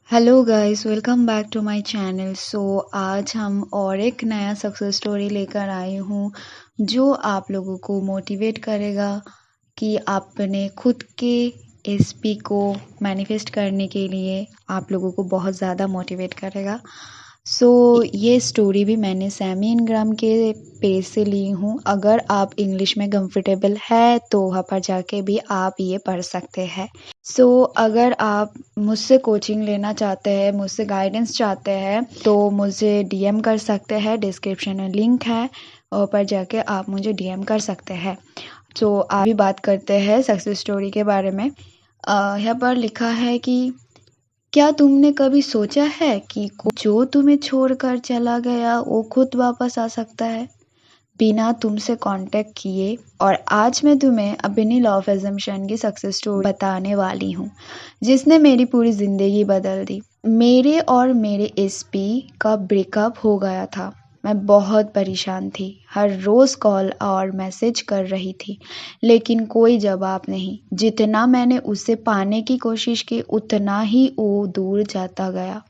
Hello guys, welcome back to my channel. आज हम और एक नया सक्सेस स्टोरी लेकर आई हूँ जो आप लोगों को मोटिवेट करेगा कि अपने खुद के एसपी को मैनिफेस्ट करने के लिए आप लोगों को बहुत ज़्यादा मोटिवेट करेगा। ये स्टोरी भी मैंने सैमी इनग्राम के पेज से ली हूँ। अगर आप इंग्लिश में कंफर्टेबल है तो वहाँ पर जाके भी आप ये पढ़ सकते हैं। अगर आप मुझसे कोचिंग लेना चाहते हैं, मुझसे गाइडेंस चाहते हैं तो मुझे डीएम कर सकते हैं। डिस्क्रिप्शन में लिंक है और पर जाके आप मुझे डीएम कर सकते हैं। आप भी बात करते हैं सक्सेस स्टोरी के बारे में। यहाँ पर लिखा है कि क्या तुमने कभी सोचा है कि जो तुम्हें छोड़कर चला गया वो खुद वापस आ सकता है बिना तुमसे कांटेक्ट किए। और आज मैं तुम्हें अपनी लॉ ऑफ अजम्पशन की सक्सेस स्टोरी बताने वाली हूँ जिसने मेरी पूरी जिंदगी बदल दी। मेरे और मेरे एसपी का ब्रेकअप हो गया था। मैं बहुत परेशान थी, हर रोज कॉल और मैसेज कर रही थी लेकिन कोई जवाब नहीं। जितना मैंने उसे पाने की कोशिश की उतना ही वो दूर जाता गया।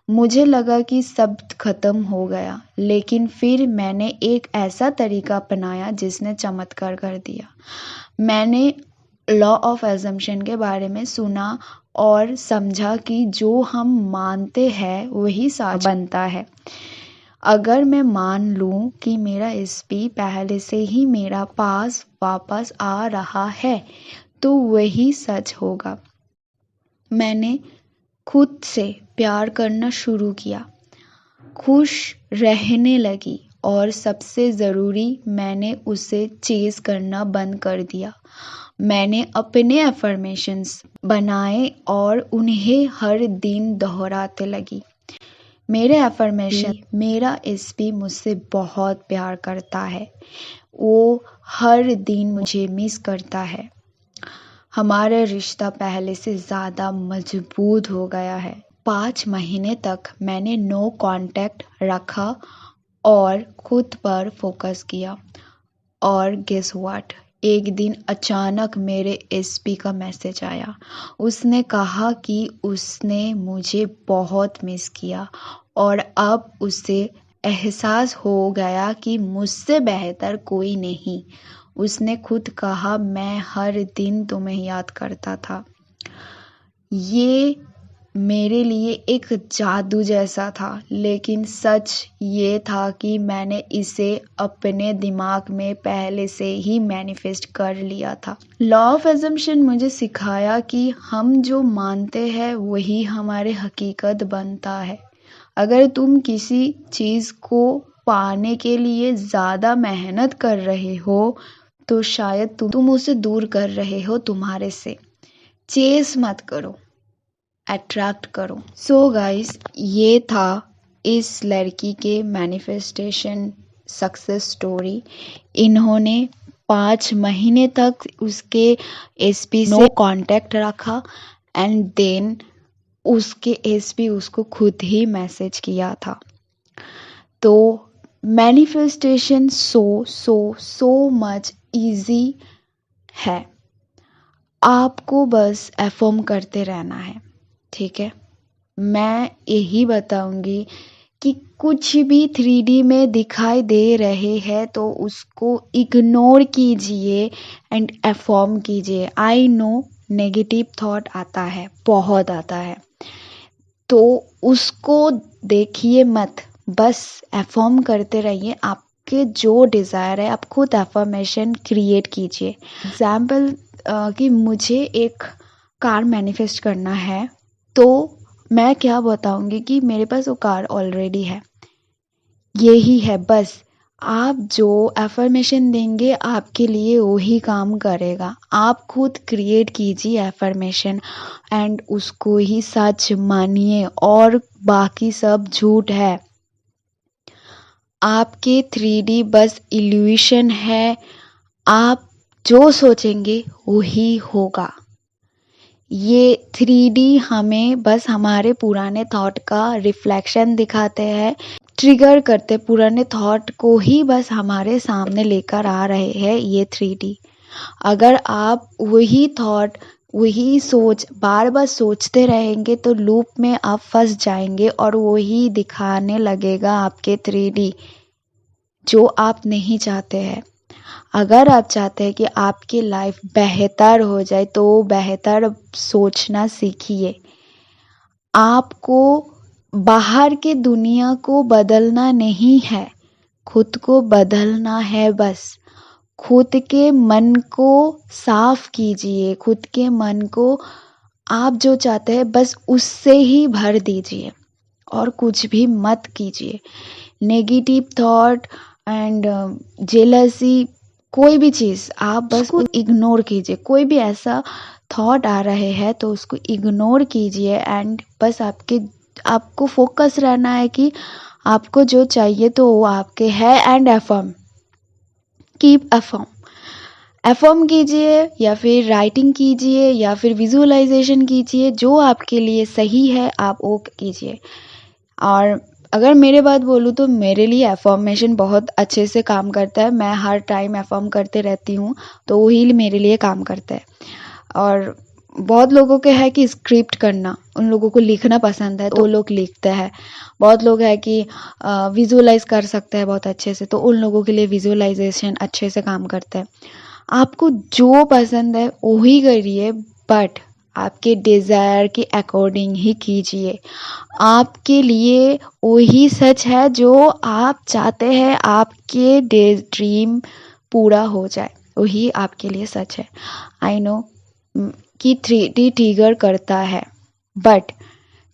मुझे लगा कि सब खत्म हो गया, लेकिन फिर मैंने एक ऐसा तरीका अपनाया जिसने चमत्कार कर दिया। मैंने लॉ ऑफ अजम्पशन के बारे में सुना और समझा कि जो हम मानते हैं वही सच बनता है। अगर मैं मान लूं कि मेरा एसपी पहले से ही मेरा पास वापस आ रहा है तो वही सच होगा। मैंने खुद से प्यार करना शुरू किया, खुश रहने लगी और सबसे ज़रूरी मैंने उसे चेज़ करना बंद कर दिया। मैंने अपने अफर्मेशंस बनाए और उन्हें हर दिन दोहराते लगी। मेरे अफर्मेशन, मेरा एसपी मुझसे बहुत प्यार करता है, वो हर दिन मुझे मिस करता है। हमारा रिश्ता पहले से ज़्यादा मजबूत हो गया है। 5 महीने तक मैंने नो कांटेक्ट रखा और खुद पर फोकस किया। और गेस व्हाट, एक दिन अचानक मेरे एसपी का मैसेज आया। उसने कहा कि उसने मुझे बहुत मिस किया और अब उसे एहसास हो गया कि मुझसे बेहतर कोई नहीं। उसने खुद कहा, मैं हर दिन तुम्हें याद करता था। ये मेरे लिए एक जादू जैसा था, लेकिन सच ये था कि मैंने इसे अपने दिमाग में पहले से ही मैनिफेस्ट कर लिया था। लॉ ऑफ अजम्पशन मुझे सिखाया कि हम जो मानते हैं वही हमारे हकीकत बनता है। अगर तुम किसी चीज़ को पाने के लिए ज़्यादा मेहनत कर रहे हो तो शायद तुम उसे दूर कर रहे हो तुम्हारे से। चेस मत करो, अट्रैक्ट करो। गाइस, ये था इस लड़की के मैनिफेस्टेशन सक्सेस स्टोरी। इन्होंने 5 महीने तक उसके एसपी से कांटेक्ट रखा एंड देन उसके एसपी उसको खुद ही मैसेज किया था। तो मैनिफेस्टेशन सो मच इजी है। आपको बस अफर्म करते रहना है, ठीक है। मैं यही बताऊंगी कि कुछ भी 3D में दिखाई दे रहे हैं तो उसको इग्नोर कीजिए एंड अफर्म कीजिए। आई नो नेगेटिव थॉट आता है, बहुत आता है, तो उसको देखिए मत, बस अफर्म करते रहिए। आपके जो डिज़ायर है आप खुद अफर्मेशन क्रिएट कीजिए। एग्जाम्पल कि मुझे एक कार मैनिफेस्ट करना है तो मैं क्या बताऊंगी कि मेरे पास वो कार ऑलरेडी है। यही है बस। आप जो अफर्मेशन देंगे आपके लिए वही काम करेगा। आप खुद क्रिएट कीजिए अफर्मेशन एंड उसको ही सच मानिए और बाकी सब झूठ है। आपके 3D बस इल्यूशन है। आप जो सोचेंगे वही होगा। ये 3D हमें बस हमारे पुराने थॉट का रिफ्लेक्शन दिखाते हैं, ट्रिगर करते पुराने थॉट को ही बस हमारे सामने लेकर आ रहे हैं ये 3D। अगर आप वही थॉट वही सोच बार बार सोचते रहेंगे तो लूप में आप फंस जाएंगे और वही दिखाने लगेगा आपके 3D, जो आप नहीं चाहते हैं। अगर आप चाहते हैं कि आपकी लाइफ बेहतर हो जाए तो बेहतर सोचना सीखिए। आपको बाहर के दुनिया को बदलना नहीं है, खुद को बदलना है बस। खुद के मन को साफ कीजिए, खुद के मन को आप जो चाहते हैं बस उससे ही भर दीजिए और कुछ भी मत कीजिए। नेगेटिव थॉट एंड जेलसी, कोई भी चीज़ आप बस उसको इग्नोर कीजिए। कोई भी ऐसा थॉट आ रहे हैं तो उसको इग्नोर कीजिए एंड बस आपको फोकस रहना है कि आपको जो चाहिए तो वो आपके है। एंड अफर्म, कीप अफर्म कीजिए या फिर राइटिंग कीजिए या फिर विजुअलाइजेशन कीजिए, जो आपके लिए सही है आप वो कीजिए। और अगर मेरे बात बोलूँ तो मेरे लिए अफर्मेशन बहुत अच्छे से काम करता है। मैं हर टाइम अफर्म करते रहती हूँ तो वही मेरे लिए काम करता है। और बहुत लोगों के है कि स्क्रिप्ट करना, उन लोगों को लिखना पसंद है तो वो लोग लिखते हैं। बहुत लोग है कि विजुअलाइज कर सकते हैं बहुत अच्छे से, तो उन लोगों के लिए विजुअलाइजेशन अच्छे से काम करता है। आपको जो पसंद है वही करिए, बट आपके डिज़ायर के अकॉर्डिंग ही कीजिए। आपके लिए वही सच है जो आप चाहते हैं, आपके ड्रीम पूरा हो जाए वही आपके लिए सच है। आई नो कि 3D ट्रिगर करता है, बट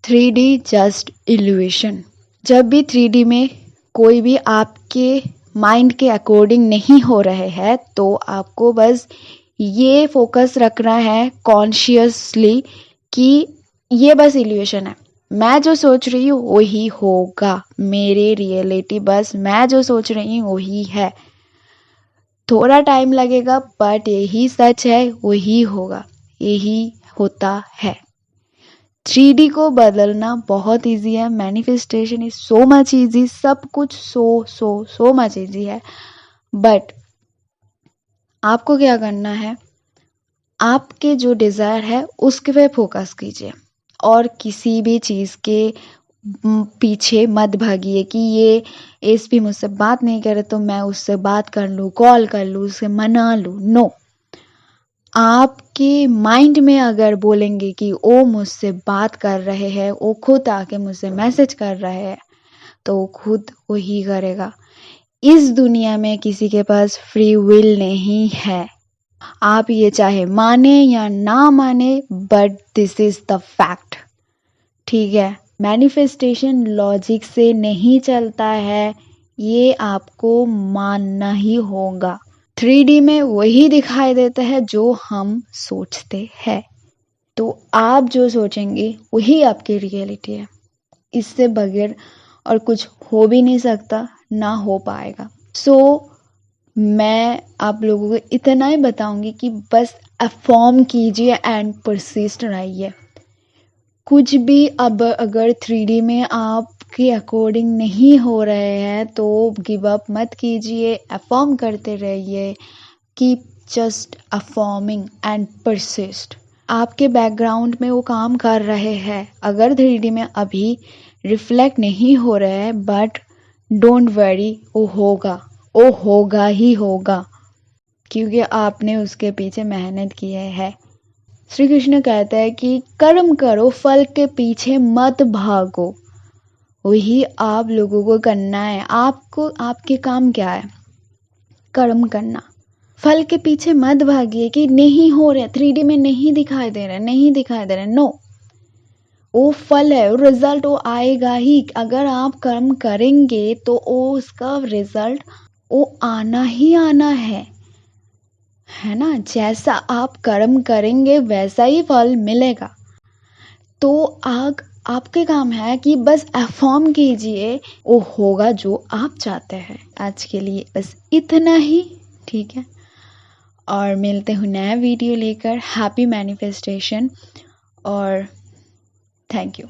3D जस्ट इल्यूशन। जब भी 3D में कोई भी आपके माइंड के अकॉर्डिंग नहीं हो रहे हैं तो आपको बस ये फोकस रखना है कॉन्शियसली कि ये बस इल्यूशन है। मैं जो सोच रही हूँ वही होगा, मेरे रियलिटी बस मैं जो सोच रही हूँ वही है। थोड़ा टाइम लगेगा बट यही सच है, वही होगा, यही होता है। 3D को बदलना बहुत इजी है। Manifestation is so much easy, सब कुछ सो मच इजी है। बट आपको क्या करना है, आपके जो डिज़ायर है उसके पे फोकस कीजिए और किसी भी चीज़ के पीछे मत भागिए कि ये एसपी मुझसे बात नहीं करे तो मैं उससे बात कर लूँ, कॉल कर लूँ, उसे मना लूँ। नो, आपके माइंड में अगर बोलेंगे कि वो मुझसे बात कर रहे हैं, वो खुद आके मुझसे मैसेज कर रहे हैं, तो वो खुद वही करेगा। इस दुनिया में किसी के पास फ्री विल नहीं है। आप ये चाहे माने या ना माने, but this is the fact. ठीक है, मैनिफेस्टेशन लॉजिक से नहीं चलता है, ये आपको मानना ही होगा। 3D में वही दिखाई देता है जो हम सोचते हैं। तो आप जो सोचेंगे वही आपकी रियलिटी है। इससे बगैर और कुछ हो भी नहीं सकता, ना हो पाएगा। सो मैं आप लोगों को इतना ही बताऊंगी कि बस अफॉर्म कीजिए एंड परसिस्ट रहिए। कुछ भी अब अगर 3D में आपके अकॉर्डिंग नहीं हो रहे हैं तो गिव अप मत कीजिए, अफॉर्म करते रहिए। Keep just affirming and persist. आपके बैकग्राउंड में वो काम कर रहे हैं। अगर 3D में अभी रिफ्लेक्ट नहीं हो रहे हैं, बट डोंट वरी, वो होगा ही होगा, क्योंकि आपने उसके पीछे मेहनत की है। श्री कृष्ण कहता है कि कर्म करो, फल के पीछे मत भागो। वही आप लोगों को करना है। आपको आपके काम क्या है? कर्म करना। फल के पीछे मत भागिए कि नहीं हो रहा, 3D में नहीं दिखाई दे रहा। नो, वो फल है, वो रिजल्ट वो आएगा ही। अगर आप कर्म करेंगे तो वो उसका रिजल्ट वो आना ही आना है ना। जैसा आप कर्म करेंगे वैसा ही फल मिलेगा। तो आपके काम है कि बस अफॉर्म कीजिए, वो होगा जो आप चाहते हैं। आज के लिए बस इतना ही, ठीक है। और मिलते हैं नया वीडियो लेकर। हैप्पी मैनिफेस्टेशन और थैंक यू।